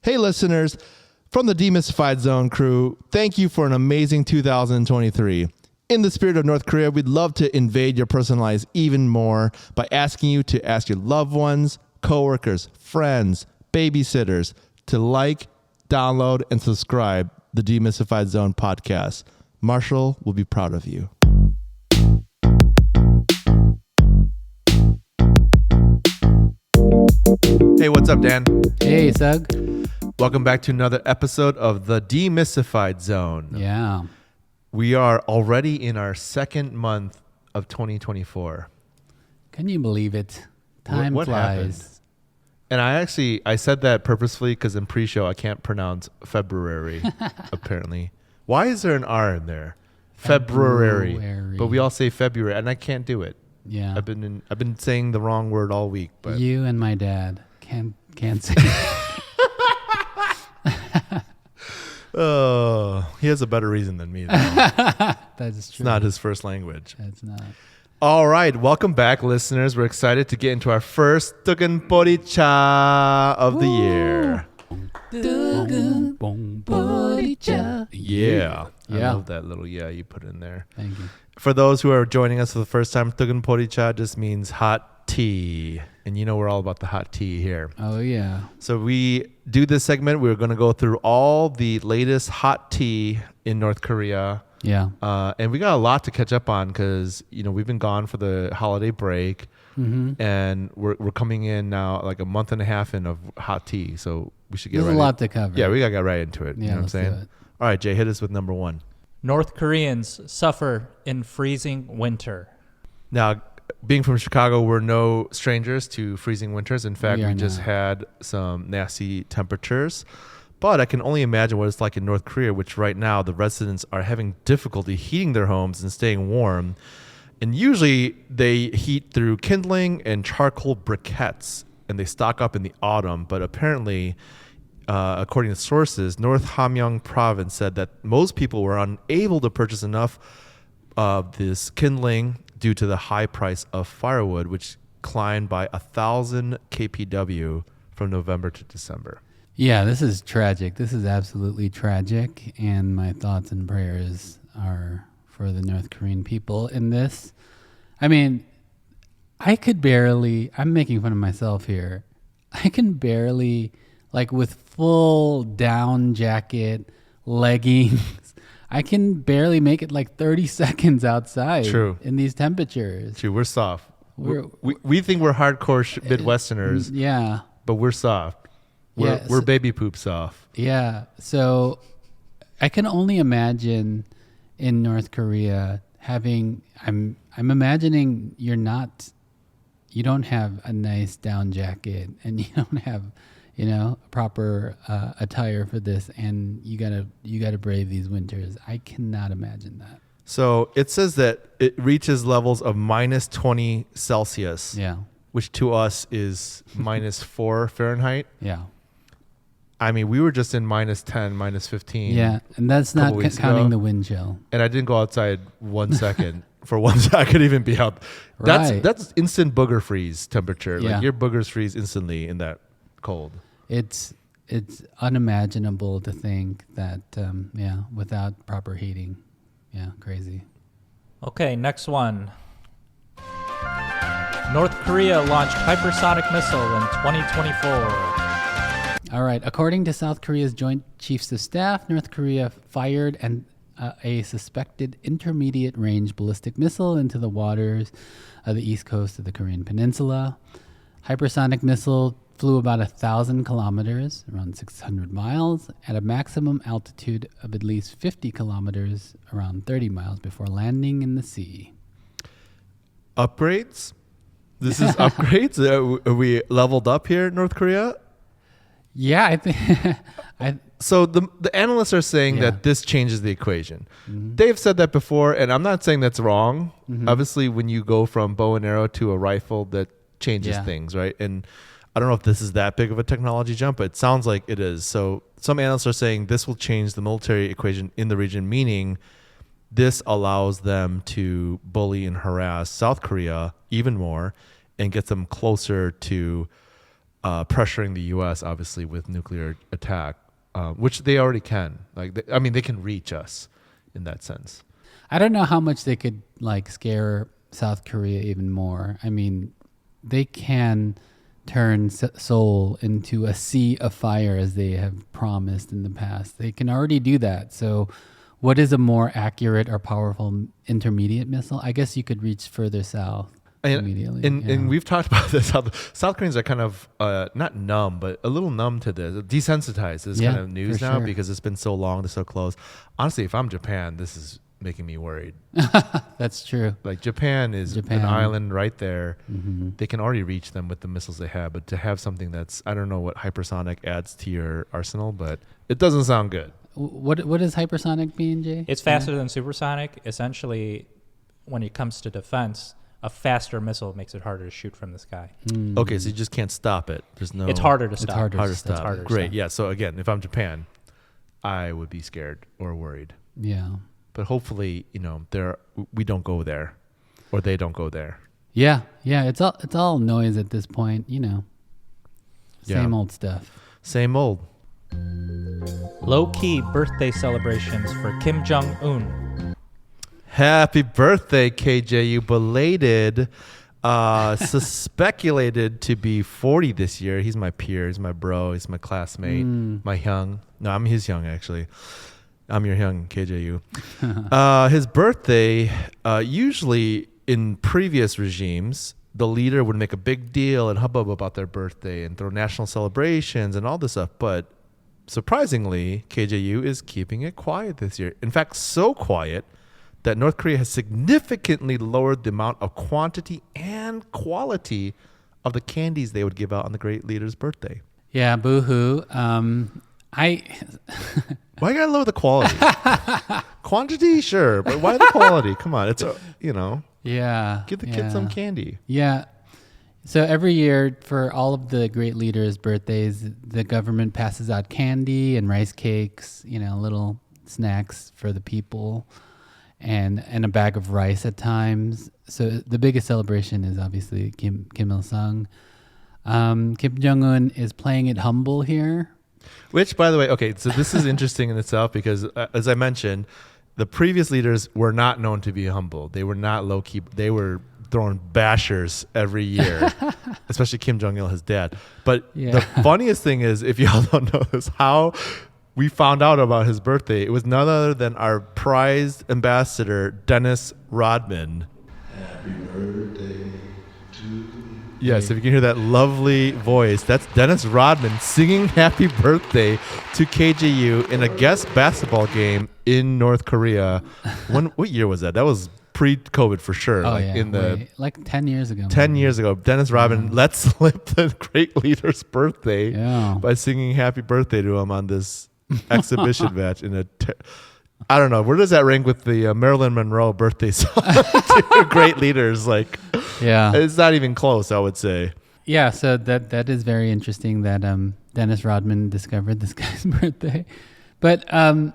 Hey, listeners, from the Demystified Zone crew, thank you for an amazing 2023. In the spirit of North Korea, we'd love to invade your personal lives even more by asking you to ask your loved ones, coworkers, friends, babysitters to like, download, and subscribe the Demystified Zone podcast. Marshall will be proud of you. Hey, what's up, Dan? Hey, Sug. Welcome back to another episode of the Demystified Zone. Yeah. We are already in our second month of 2024. Can you believe it? Time what flies. happened? And I said that purposefully because in pre-show I can't pronounce February, apparently. Why is there an R in there? February. But we all say February, and I can't do it. Yeah. I've been saying the wrong word all week. But you and my dad can't say. Oh, he has a better reason than me, though. That is true. It's not his first language. It's not. All right. Welcome back, listeners. We're excited to get into our first Ttuegunboricha of the year. Ttuegunboricha. Yeah. I Yeah. love that little you put in there. Thank you. For those who are joining us for the first time, Ttuegunboricha just means hot tea. And you know we're all about the hot tea here. Oh, yeah. So we do this segment. We're going to go through all the latest hot tea in North Korea. Yeah. And we got a lot to catch up on because, we've been gone for the holiday break. Mm-hmm. And we're coming in now like a month and a half in of hot tea. So we should get There's right a lot to cover. Yeah, we got to get right into it. Yeah, you know what I'm let's saying? do it. All right, Jay, hit us with number one. North Koreans suffer in freezing winter. Now, being from Chicago, we're no strangers to freezing winters. In fact, we just had some nasty temperatures. But I can only imagine what it's like in North Korea, which right now the residents are having difficulty heating their homes and staying warm. And usually they heat through kindling and charcoal briquettes, and they stock up in the autumn. But apparently, according to sources, North Hamgyong Province said that most people were unable to purchase enough of this kindling due to the high price of firewood, which climbed by 1,000 kpw from November to December. Yeah, this is tragic. This is absolutely tragic. And my thoughts and prayers are for the North Korean people in this. I mean, I'm making fun of myself here. I can barely, like with full down jacket, leggings, I can barely make it like 30 seconds outside. True. In these temperatures. True, we're soft. We think we're hardcore Midwesterners, Yeah. but we're soft. We're baby poop soft. Yeah. So I can only imagine in North Korea I'm imagining you don't have a nice down jacket and you don't have, proper attire for this, and you gotta brave these winters. I cannot imagine that. So it says that it reaches levels of minus 20 Celsius, Yeah. which to us is minus 4 Fahrenheit. Yeah. I mean, we were just in minus 10, minus 15. Yeah, and that's not weeks counting ago. the wind chill. And I didn't go outside 1 second. For 1 second, I could even be out. Right. That's instant booger freeze temperature. Yeah. Like your boogers freeze instantly in that cold. It's unimaginable to think that, without proper heating. Yeah, crazy. Okay, next one. North Korea launched Hypersonic Missile in 2024. All right. According to South Korea's Joint Chiefs of Staff, North Korea fired a suspected intermediate-range ballistic missile into the waters of the east coast of the Korean peninsula. Hypersonic missile flew about 1,000 kilometers, around 600 miles, at a maximum altitude of at least 50 kilometers, around 30 miles, before landing in the sea. Upgrades? This is upgrades? Are we leveled up here in North Korea? Yeah, I think... So the analysts are saying that this changes the equation. Mm-hmm. They've said that before, and I'm not saying that's wrong. Mm-hmm. Obviously, when you go from bow and arrow to a rifle, that changes things, right? And I don't know if this is that big of a technology jump, but it sounds like it is. So some analysts are saying this will change the military equation in the region, meaning this allows them to bully and harass South Korea even more and get them closer to pressuring the U.S. obviously with nuclear attack, which they already can. They can reach us in that sense. I don't know how much they could scare South Korea even more. I mean, they can turn Seoul into a sea of fire as they have promised in the past. They can already do that. So what is a more accurate or powerful intermediate missile? I guess you could reach further south immediately. And we've talked about this, how the South Koreans are kind of not numb, but a little numb to this. Desensitized is kind of news now because it's been so long, they're so close. Honestly, if I'm Japan, this is making me worried. That's true. Japan is an island right there. Mm-hmm. They can already reach them with the missiles they have, but to have something that's, I don't know what hypersonic adds to your arsenal, but it doesn't sound good. What does hypersonic mean, Jay? It's faster than supersonic. Essentially, when it comes to defense, a faster missile makes it harder to shoot from the sky. Okay, so you just can't stop it. There's no. It's harder to stop. It's harder to stop. It's harder Great. To stop. Yeah. So again, if I'm Japan, I would be scared or worried. Yeah. But hopefully, we don't go there, or they don't go there. Yeah. It's all noise at this point. Same old stuff. Same old. Low-key birthday celebrations for Kim Jong-un. Happy birthday, KJU. Belated. Speculated to be 40 this year. He's my peer. He's my bro. He's my classmate. My young. No, I'm his young, actually. I'm your young KJU. His birthday, usually in previous regimes, the leader would make a big deal and hubbub about their birthday and throw national celebrations and all this stuff. But surprisingly, KJU is keeping it quiet this year. In fact, so quiet that North Korea has significantly lowered the amount of quantity and quality of the candies they would give out on the great leader's birthday. Yeah, boo-hoo. Why you gotta lower the quality? Quantity, sure, but why the quality? Come on, it's Yeah. give the kids some candy. Yeah. So every year for all of the great leaders' birthdays, the government passes out candy and rice cakes, little snacks for the people, and a bag of rice at times. So the biggest celebration is obviously Kim Il-sung. Kim Jong-un is playing it humble here. Which, by the way, okay, so this is interesting in itself because, as I mentioned, the previous leaders were not known to be humble. They were not low-key. They were throwing bashers every year, especially Kim Jong-il, his dad. But the funniest thing is, if y'all don't know this, how we found out about his birthday, it was none other than our prized ambassador, Dennis Rodman. Happy birthday to you. Yes, if you can hear that lovely voice, that's Dennis Rodman singing happy birthday to KJU in a guest basketball game in North Korea. What year was that? That was pre-COVID for sure. Oh, like 10 years ago. 10 years ago, Dennis Rodman let slip the great leader's birthday by singing happy birthday to him on this exhibition match in I don't know. Where does that rank with the Marilyn Monroe birthday song to great leaders? It's not even close, I would say. Yeah, so that is very interesting that Dennis Rodman discovered this guy's birthday. But so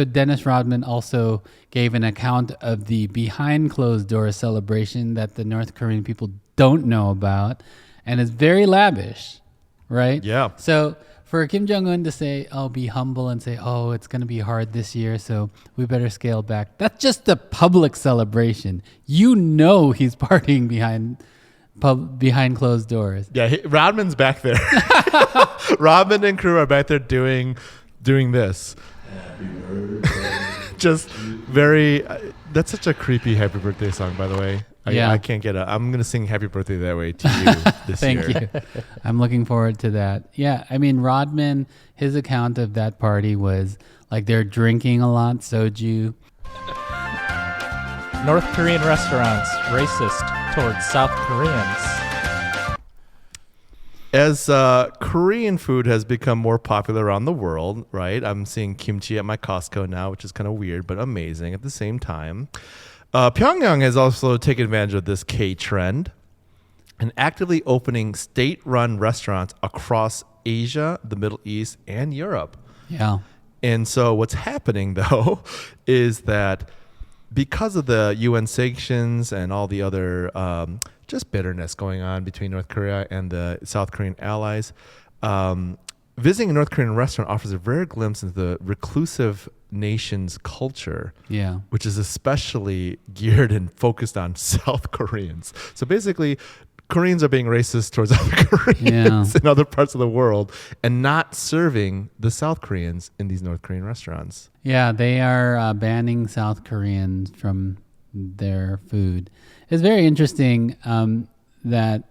Dennis Rodman also gave an account of the behind closed doors celebration that the North Korean people don't know about, and it's very lavish, right? Yeah. So for Kim Jong-un to say, be humble and say, it's going to be hard this year, so we better scale back. That's just the public celebration. He's partying behind closed doors. Yeah, Rodman's back there. Rodman and crew are back there doing this. Happy birthday. Just very. That's such a creepy happy birthday song, by the way. I can't get it. I'm gonna sing happy birthday that way to you this Thank year. you. I'm looking forward to that. Yeah, I mean Rodman, his account of that party was they're drinking a lot, soju. North Korean restaurants racist towards South Koreans. As Korean food has become more popular around the world, right? I'm seeing kimchi at my Costco now, which is kind of weird, but amazing at the same time. Pyongyang has also taken advantage of this K-trend and actively opening state-run restaurants across Asia, the Middle East, and Europe. Yeah. And so what's happening, though, is that because of the UN sanctions and all the other just bitterness going on between North Korea and the South Korean allies. Visiting a North Korean restaurant offers a rare glimpse into the reclusive nation's culture, which is especially geared and focused on South Koreans. So basically, Koreans are being racist towards other Koreans in other parts of the world and not serving the South Koreans in these North Korean restaurants. Yeah, they are banning South Koreans from their food. It's very interesting that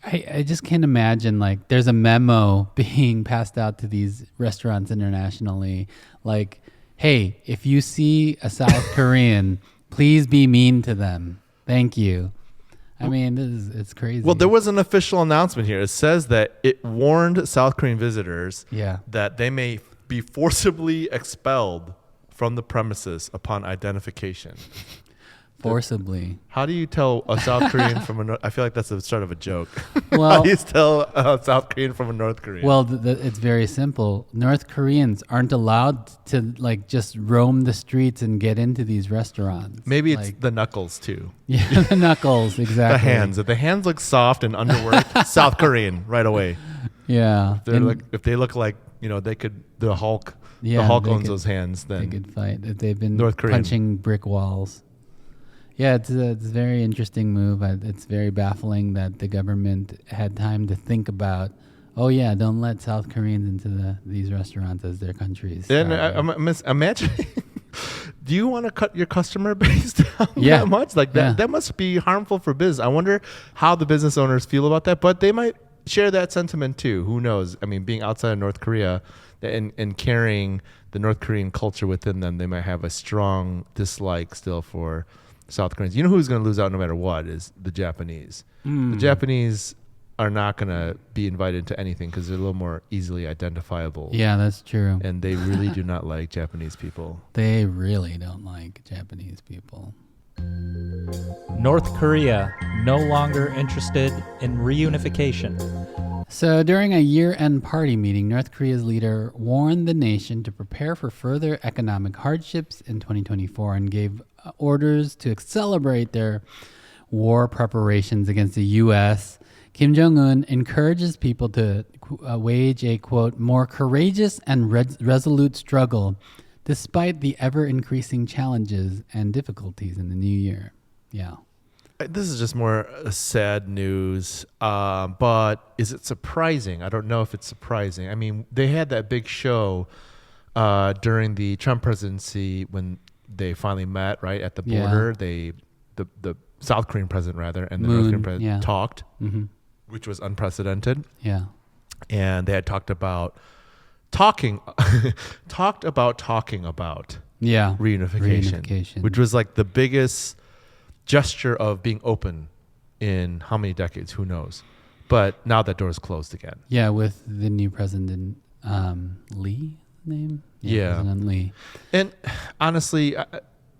I just can't imagine, like, there's a memo being passed out to these restaurants internationally, like, hey, if you see a South Korean, please be mean to them. Thank you. I mean, it's crazy. Well, there was an official announcement here. It says that it warned South Korean visitors that they may be forcibly expelled from the premises upon identification. Forcibly. How do you tell a South Korean from a North? I feel like that's the start of a joke. Well, how do you tell a South Korean from a North Korean? Well, it's very simple. North Koreans aren't allowed to like just roam the streets and get into these restaurants. Maybe it's the knuckles too. Yeah, the knuckles, exactly. The hands. If the hands look soft and underworked, South Korean right away. Yeah. If they look like, they could, the Hulk owns those hands, then they could fight if they've been North Korean. Punching brick walls. Yeah, it's a very interesting move. It's very baffling that the government had time to think about, don't let South Koreans into these restaurants as their countries. And I'm imagining, do you want to cut your customer base down that much? Like that must be harmful for business. I wonder how the business owners feel about that, but they might share that sentiment too. Who knows? I mean, being outside of North Korea and carrying the North Korean culture within them, they might have a strong dislike still for South Koreans. You know who's going to lose out no matter what is the Japanese. The Japanese are not going to be invited to anything because they're a little more easily identifiable. Yeah, that's true. And they really do not like Japanese people. They really don't like Japanese people. North Korea no longer interested in reunification. So during a year-end party meeting, North Korea's leader warned the nation to prepare for further economic hardships in 2024 and gave orders to accelerate their war preparations against the U.S. Kim Jong-un encourages people to wage a, quote, more courageous and resolute struggle despite the ever-increasing challenges and difficulties in the new year. Yeah. This is just more sad news, but is it surprising? I don't know if it's surprising. I mean, they had that big show during the Trump presidency when they finally met, right, at the border. The South Korean president, rather, and the North Korean president talked, which was unprecedented. Yeah. And they had talked about reunification, which was like the biggest gesture of being open in how many decades, who knows, but now that door is closed again. With the new president Lee name. President Lee. And honestly,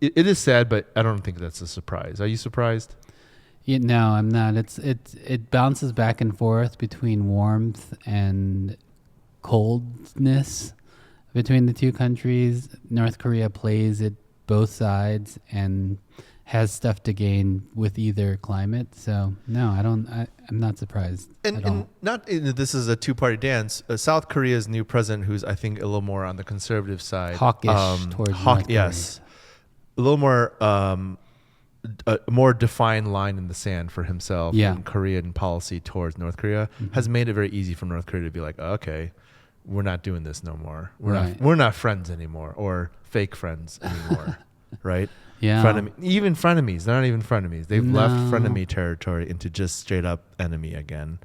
it is sad, but I don't think that's a surprise. Are you surprised? No, I'm not. It bounces back and forth between warmth and coldness between the two countries. North Korea plays it both sides and has stuff to gain with either climate. So no, I'm not surprised at all. This is a two-party dance. South Korea's new president, who's I think a little more on the conservative side, hawkish towards North Korea. Yes, a little more a more defined line in the sand for himself in Korean policy towards North Korea has made it very easy for North Korea to be like, okay, we're not doing this no more. We're not friends anymore, or fake friends anymore, right? Yeah. Even frenemies. They're not even frenemies. They've left frenemy territory into just straight up enemy again.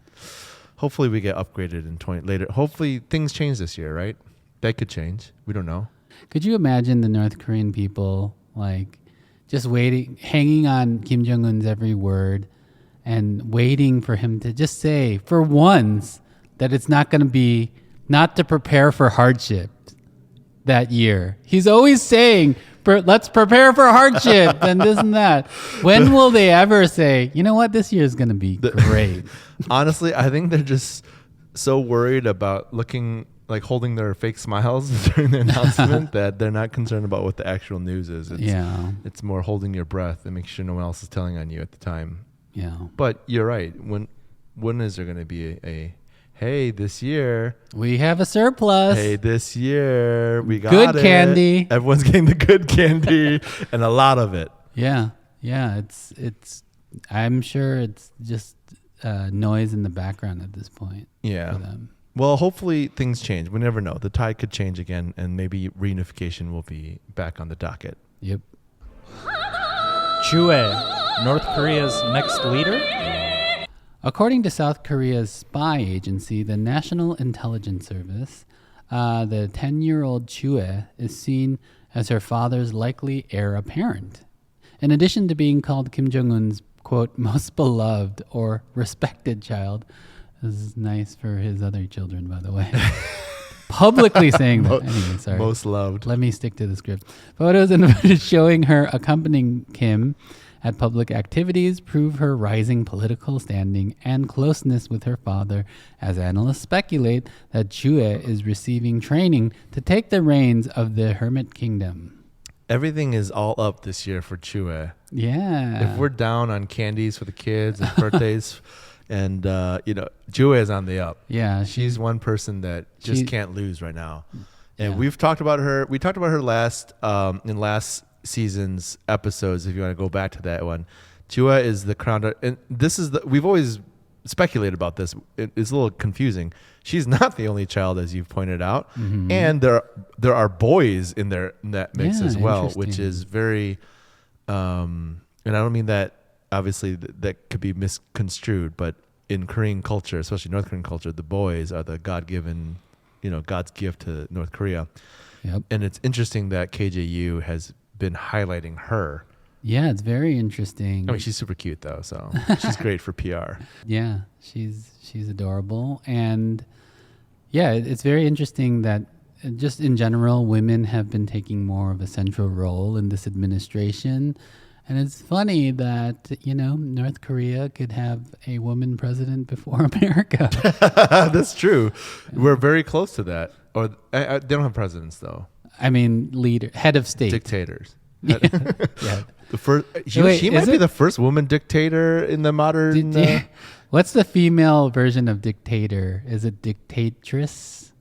Hopefully we get upgraded in later. Hopefully things change this year, right? That could change. We don't know. Could you imagine the North Korean people like just waiting, hanging on Kim Jong-un's every word and waiting for him to just say for once that it's not going to be, not to prepare for hardship that year. He's always saying, let's prepare for hardship and this and that. When will they ever say, you know what, this year is going to be great? Honestly, I think they're just so worried about holding their fake smiles during the announcement that they're not concerned about what the actual news is. It's more holding your breath and making sure no one else is telling on you at the time. Yeah. But you're right. When is there going to be a hey, this year We have a surplus. Hey, this year we got Good it. candy. Everyone's getting the good candy and a lot of it. Yeah. Yeah. It's. I'm sure it's just noise in the background at this point. Yeah. For them. Well, hopefully things change. We never know. The tide could change again, and maybe reunification will be back on the docket. Yep. Chue, North Korea's next leader? According to South Korea's spy agency, the National Intelligence Service, the 10-year-old Chue is seen as her father's likely heir apparent. In addition to being called Kim Jong-un's, quote, most beloved or respected child, this is nice for his other children, by the way. Publicly saying that. Anyway, sorry. Most loved. Let me stick to the script. Photos and footage showing her accompanying Kim at public activities prove her rising political standing and closeness with her father, as analysts speculate that Chue is receiving training to take the reins of the Hermit Kingdom. Everything is all up this year for Chue. Yeah. If we're down on candies for the kids and birthdays, and Chue is on the up. Yeah. She's one person that just She- can't lose right now. And Yeah. we've talked about her. We talked about her last in last season's episodes. If you want to go back to that one, Chue is the crown. And this is we've always speculated about this. It's a little confusing. She's not the only child, as you've pointed out, and there are boys in that mix Yeah, as well, which interesting. is very. And I don't mean that obviously that could be misconstrued, but in Korean culture, especially North Korean culture, the boys are the God-given, God's gift to North Korea. Yep. And it's interesting that KJU has been highlighting her. Yeah, it's very interesting. I mean, she's super cute though, so she's great for PR. Yeah, she's adorable, and yeah, it's very interesting that just in general, women have been taking more of a central role in this administration, and it's funny that North Korea could have a woman president before America. That's true. We're very close to that. Or they don't have presidents though. I mean, head of state, Dictators. Yeah. The first, Wait, she might is be it? the first woman dictator in the modern. What's the female version of dictator? Is it dictatress?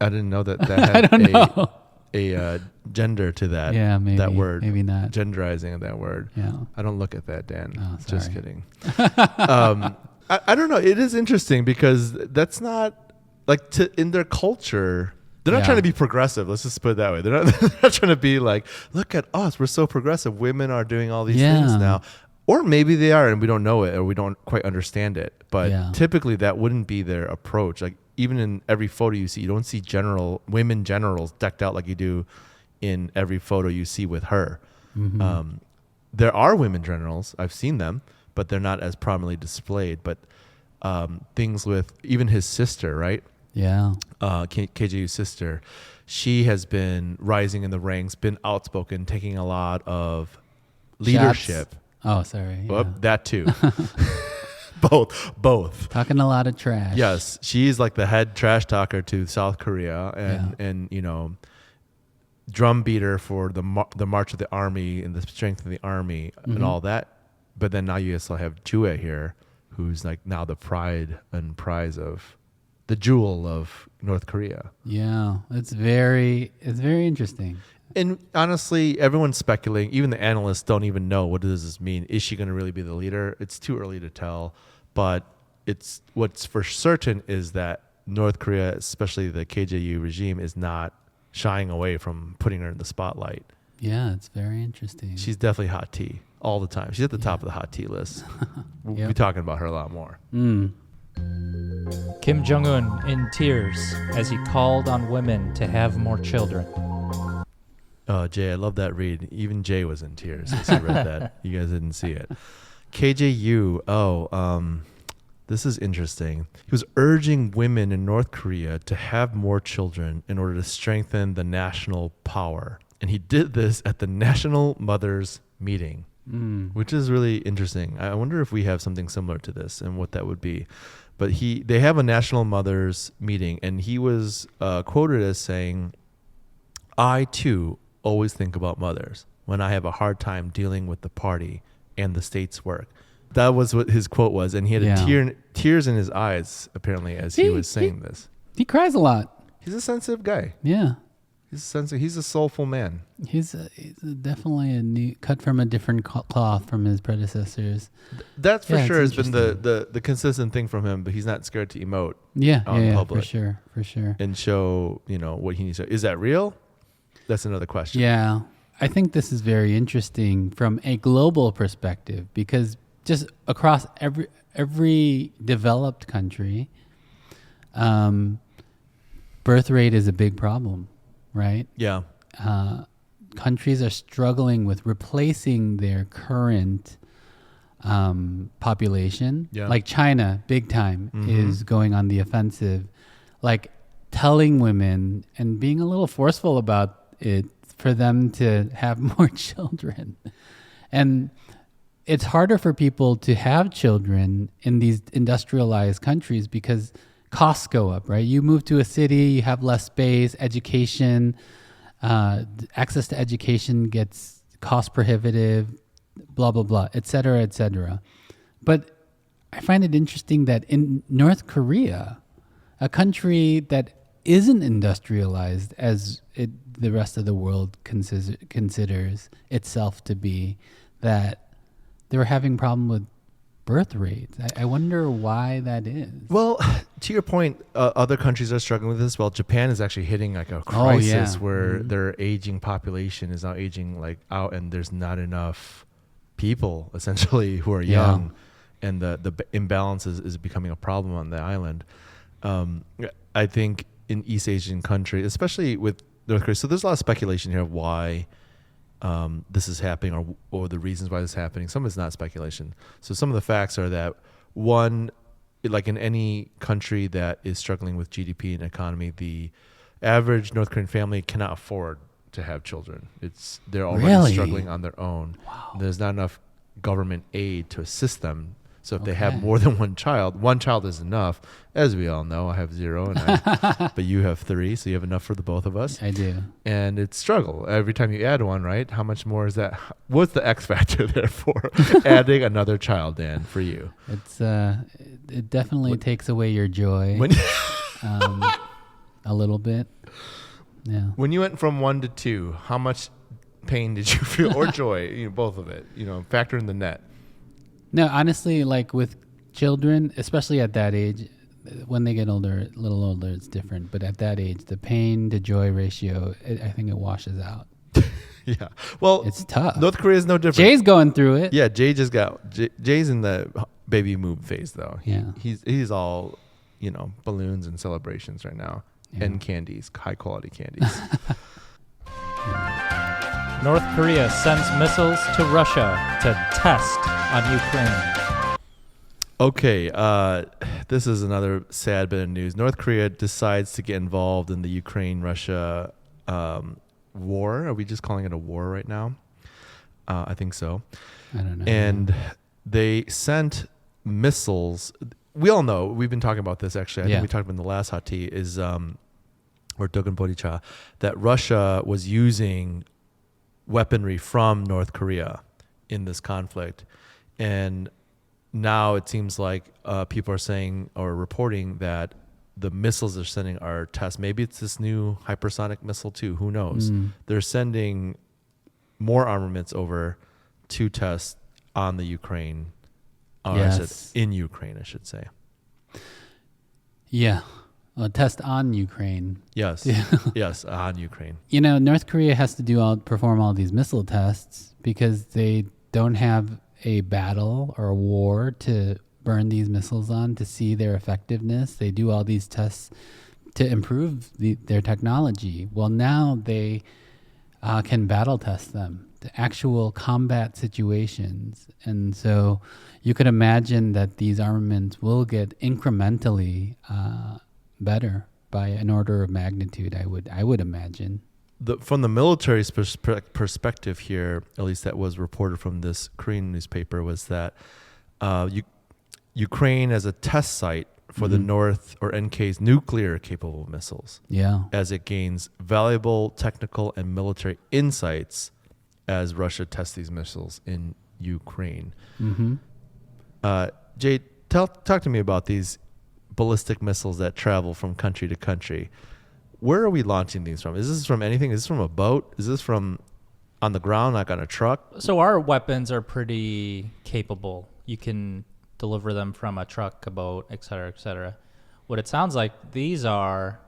I didn't know that I had don't know. a gender to that. Yeah, maybe that word. maybe not. Genderizing of that word. Yeah. I don't look at that, Dan. Oh, Just sorry. kidding. I don't know. It is interesting because that's not in their culture. They're not Yeah. trying to be progressive. Let's just put it that way. They're not trying to be like, look at us. We're so progressive. Women are doing all these things Yeah. now. Or maybe they are and we don't know it or we don't quite understand it. But Yeah. typically that wouldn't be their approach. Like even in every photo you see, you don't see women generals decked out like you do in every photo you see with her. Mm-hmm. There are women generals. I've seen them, but they're not as prominently displayed. But things with even his sister, right? Yeah. KJU's sister, she has been rising in the ranks, been outspoken, taking a lot of leadership. Shots. Oh, sorry. Yeah. Well, that too. Both. Talking a lot of trash. Yes, she's like the head trash talker to South Korea, and drum beater for the march of the army and the strength of the army and all that. But then now you also have Chue here, who's like now the pride and prize of the jewel of North Korea. Yeah. It's very interesting. And honestly, everyone's speculating. Even the analysts don't even know what does this mean. Is she going to really be the leader? It's too early to tell. But what's for certain is that North Korea, especially the KJU regime, is not shying away from putting her in the spotlight. Yeah, it's very interesting. She's definitely hot tea all the time. She's at the top of the hot tea list. We'll Yep. be talking about her a lot more. Kim Jong-un in tears as he called on women to have more children. Oh, Jay, I love that read. Even Jay was in tears as he read that. You guys didn't see it. KJU. This is interesting. He was urging women in North Korea to have more children in order to strengthen the national power. And he did this at the National Mothers Meeting, which is really interesting. I wonder if we have something similar to this and what that would be. But they have a National Mothers Meeting, and he was quoted as saying, "I, too, always think about mothers when I have a hard time dealing with the party and the state's work." That was what his quote was, and he had tears in his eyes apparently as he was saying this. He cries a lot. He's a sensitive guy. Yeah. He's a soulful man. He's definitely cut from a different cloth from his predecessors. That for sure has been the consistent thing from him, but he's not scared to emote. Public. For sure. And show, what he needs to. Is that real? That's another question. Yeah. I think this is very interesting from a global perspective because just across every developed country, birth rate is a big problem. Right? Yeah. Countries are struggling with replacing their current population. Yeah. Like China, big time, is going on the offensive. Like telling women and being a little forceful about it for them to have more children. And it's harder for people to have children in these industrialized countries because costs go up, right? You move to a city, you have less space, education, access to education gets cost prohibitive, blah, blah, blah, et cetera, et cetera. But I find it interesting that in North Korea, a country that isn't industrialized as the rest of the world considers itself to be, that they were having problem with birth rates. I wonder why that is. Well, to your point, other countries are struggling with this. Well, Japan is actually hitting like a crisis where their aging population is now aging like out, and there's not enough people essentially who are young, and the imbalance is becoming a problem on the island. I think in East Asian countries, especially with North Korea, so there's a lot of speculation here of why this is happening or the reasons why this is happening. Some of it's not speculation. So some of the facts are that, one, like in any country that is struggling with GDP and economy, the average North Korean family cannot afford to have children. They're already struggling on their own. Wow. There's not enough government aid to assist them. So if they have more than one child is enough. As we all know, I have 0, but you have 3, so you have enough for the both of us. I do. And it's struggle. Every time you add one, right? How much more is that? What's the X factor there for adding another child, Dan, for you? It's it definitely takes away your joy a little bit. Yeah. When you went from 1 to 2, how much pain did you feel, or joy? Both of it. Factor in the net. No, honestly, like with children, especially at that age, when they get older, a little older, it's different. But at that age, the pain to joy ratio, I think it washes out. Yeah. Well, it's tough. North Korea is no different. Jay's going through it. Yeah, Jay's in the baby move phase though. Yeah. He's all, balloons and celebrations right now, and candies, high quality candies. North Korea sends missiles to Russia to test on Ukraine. Okay, this is another sad bit of news. North Korea decides to get involved in the Ukraine-Russia war. Are we just calling it a war right now? I think so. I don't know. And they sent missiles. We all know, we've been talking about this actually. I think we talked about in the last hot tea, is, or Ttuegunboricha, that Russia was using weaponry from North Korea in this conflict. And now it seems like people are saying or reporting that the missiles they're sending are tests. Maybe it's this new hypersonic missile too. Who knows? They're sending more armaments over to test on the Ukraine. In Ukraine, I should say. Yeah. A test on Ukraine. Yes. Yes, on Ukraine. North Korea has to perform all these missile tests because they don't have a battle or a war to burn these missiles on to see their effectiveness. They do all these tests to improve their technology. Well, now they can battle test them to actual combat situations. And so you could imagine that these armaments will get incrementally better by an order of magnitude, I would imagine. From the military's perspective here, at least that was reported from this Korean newspaper, was that Ukraine as a test site for the North or NK's nuclear capable missiles. Yeah. As it gains valuable technical and military insights as Russia tests these missiles in Ukraine. Jay, talk to me about these ballistic missiles that travel from country to country. Where are we launching these from? Is this from anything? Is this from a boat? Is this from on the ground, like on a truck? So our weapons are pretty capable. You can deliver them from a truck, a boat, et cetera, et cetera. What it sounds like, these are,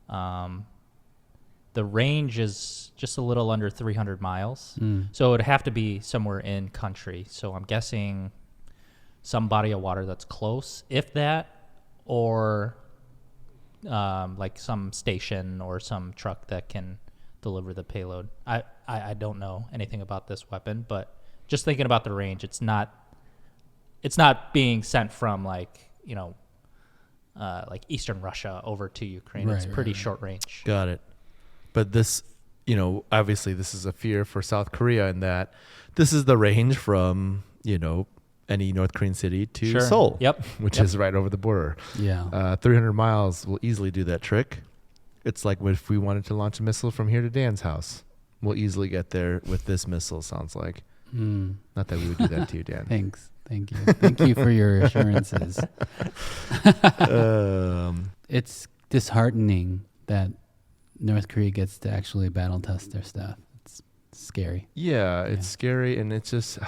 the range is just a little under 300 miles. So it would have to be somewhere in country. So I'm guessing some body of water that's close, if that, or like some station or some truck that can deliver the payload. I don't know anything about this weapon, but just thinking about the range, it's not being sent from like Eastern Russia over to Ukraine. It's pretty short range. Got it. But this, obviously this is a fear for South Korea in that this is the range from, any North Korean city to Seoul, which is right over the border. Yeah. 300 miles will easily do that trick. It's like if we wanted to launch a missile from here to Dan's house, we'll easily get there with this missile, sounds like. Not that we would do that to you, Dan. Thanks. Thank you. Thank you for your assurances. It's disheartening that North Korea gets to actually battle test their stuff. It's scary. Yeah, it's scary, and it's just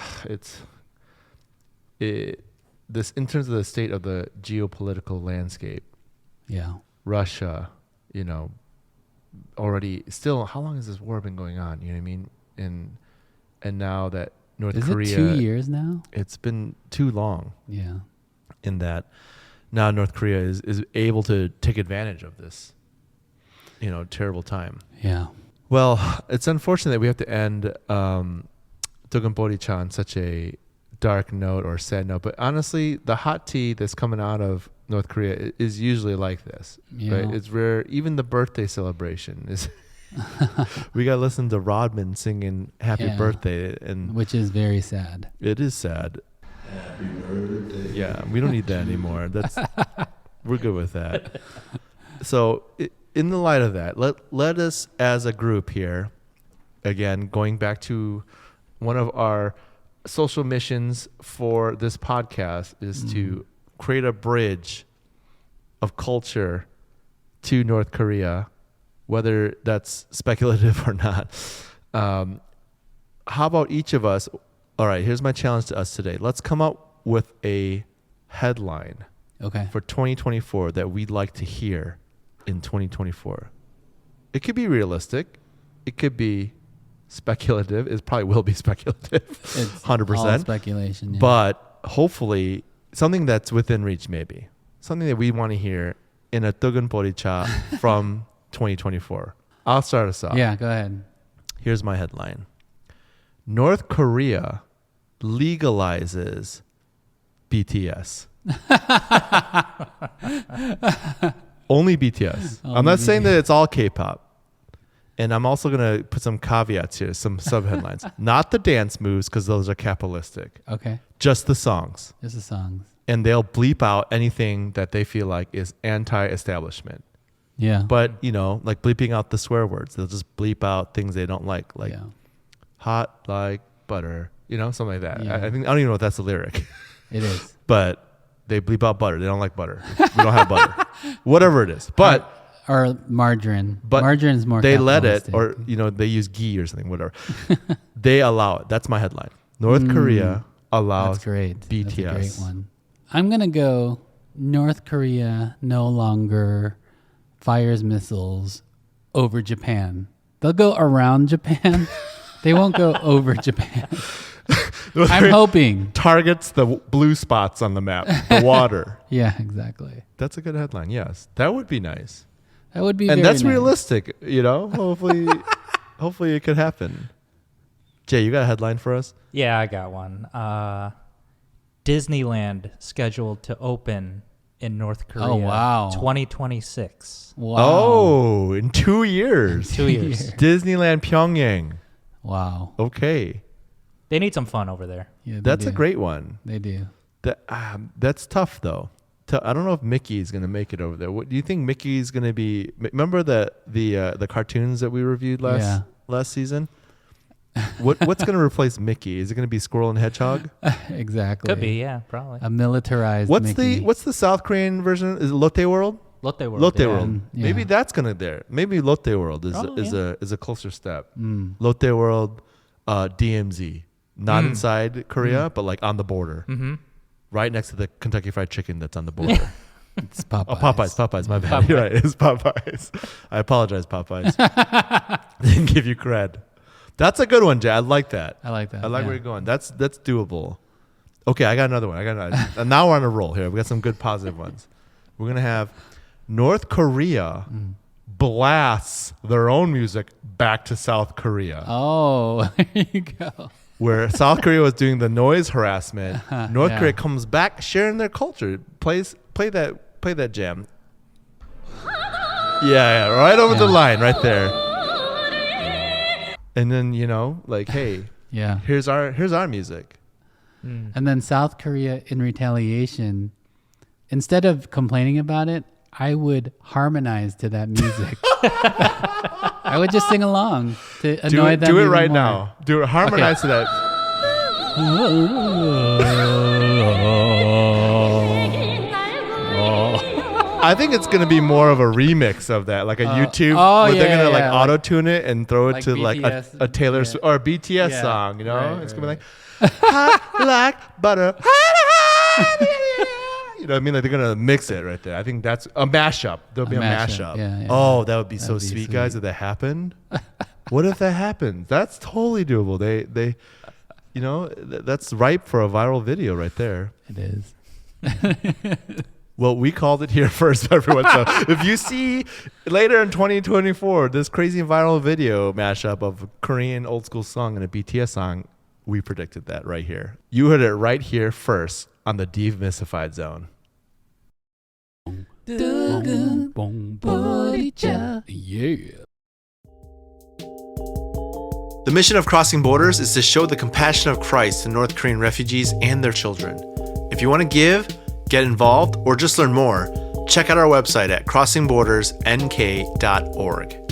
this in terms of the state of the geopolitical landscape. Yeah. Russia, already still. How long has this war been going on? You know what I mean? And now that North Korea, is it 2 years now? It's been too long. Yeah. In that, now North Korea is able to take advantage of this, terrible time. Yeah. Well, it's unfortunate that we have to end Ttuegunboricha on such a dark note or sad note, but honestly, the hot tea that's coming out of North Korea is usually like this. Yeah. Right? It's rare. Even the birthday celebration is. We got to listen to Rodman singing "Happy Birthday," and which is very sad. It is sad. Happy birthday. Yeah, we don't need that anymore. We're good with that. So, in the light of that, let us as a group here, again, going back to one of our social missions for this podcast is to create a bridge of culture to North Korea, whether that's speculative or not. How about each of us? All right, here's my challenge to us today. Let's come up with a headline for 2024 that we'd like to hear in 2024. It could be realistic. It could be speculative. It probably will be speculative. It's 100%. all speculation. Yeah. But hopefully something that's within reach, maybe. Something that we want to hear in a Ttuegunboricha from 2024. I'll start us off. Yeah, go ahead. Here's my headline. North Korea legalizes BTS. Only BTS. I'm not saying that it's all K-pop. And I'm also going to put some caveats here, some sub-headlines. Not the dance moves, because those are capitalistic. Okay. Just the songs. Just the songs. And they'll bleep out anything that they feel like is anti-establishment. Yeah. But, like bleeping out the swear words. They'll just bleep out things they don't like hot like butter, something like that. Yeah. I don't even know if that's the lyric. It is. But they bleep out butter. They don't like butter. We don't have butter. Whatever it is. But... Or margarine. But margarine is more they let it, capitalistic. or they use ghee or something, whatever. They allow it. That's my headline. North Korea allows That's great. BTS. That's a great one. I'm going to go North Korea no longer fires missiles over Japan. They'll go around Japan. They won't go over Japan. I'm hoping. Targets the blue spots on the map, the water. Yeah, exactly. That's a good headline. Yes, that would be nice. That would be and very that's nice. realistic, Hopefully, hopefully it could happen. Jay, you got a headline for us? Yeah, I got one. Disneyland scheduled to open in North Korea. Oh, wow. 2026. Wow. Oh, in 2 years. 2 years. Disneyland Pyongyang. Wow. Okay. They need some fun over there. Yeah, That's a great one. They do. That's tough, though. I don't know if Mickey's going to make it over there. What do you think Mickey's going to be? Remember the cartoons that we reviewed last season? What's going to replace Mickey? Is it going to be Squirrel and Hedgehog? Exactly. Could be, yeah, probably. A militarized What's Mickey. the South Korean version? Is it Lotte World? Lotte World. Lotte yeah. World. Yeah. Maybe that's gonna there. Maybe Lotte World is Oh, is a closer step. Mm. Lotte World, DMZ, not inside Korea, but like on the border, right next to the Kentucky Fried Chicken that's on the border. It's Popeyes. Oh, Popeyes. My bad. You're right. It's Popeyes. I apologize, Popeyes. Didn't give you cred. That's a good one, Jay. I like that. I like that. I like yeah. where you're going. That's doable. Okay, I got another one. And now we're on a roll here. We got some good positive ones. We're gonna have North Korea blasts their own music back to South Korea. Oh, there you go. Where South Korea was doing the noise harassment, North Yeah. Korea comes back sharing their culture. Play that jam. Yeah, right over the line, right there. And then like, hey, Yeah. here's our music. And then South Korea, in retaliation, instead of complaining about it, I would harmonize to that music. I would just sing along to annoy them. Do it even right more. now. Do it. Harmonize to that. I think it's gonna be more of a remix of that, like a YouTube. oh, where they're yeah, gonna like yeah, auto tune it and throw it like to like BTS, a Taylor yeah. Swift or a BTS Yeah, song. right, It's right, gonna be like hot like butter. You know what I mean? Like they're gonna mix it right there. I think that's a mashup. There'll be a mashup. Yeah, Oh, that would be so That'd be sweet, sweet. guys. If that happened, what if that happens? That's totally doable. They, that's ripe for a viral video right there. It is. Well, we called it here first, everyone. So if you see later in 2024 this crazy viral video mashup of a Korean old school song and a BTS song, we predicted that right here. You heard it right here first on the Demystified Zone. Ttuegunboricha. Yeah. The mission of Crossing Borders is to show the compassion of Christ to North Korean refugees and their children. If you want to give, get involved, or just learn more, check out our website at crossingbordersnk.org.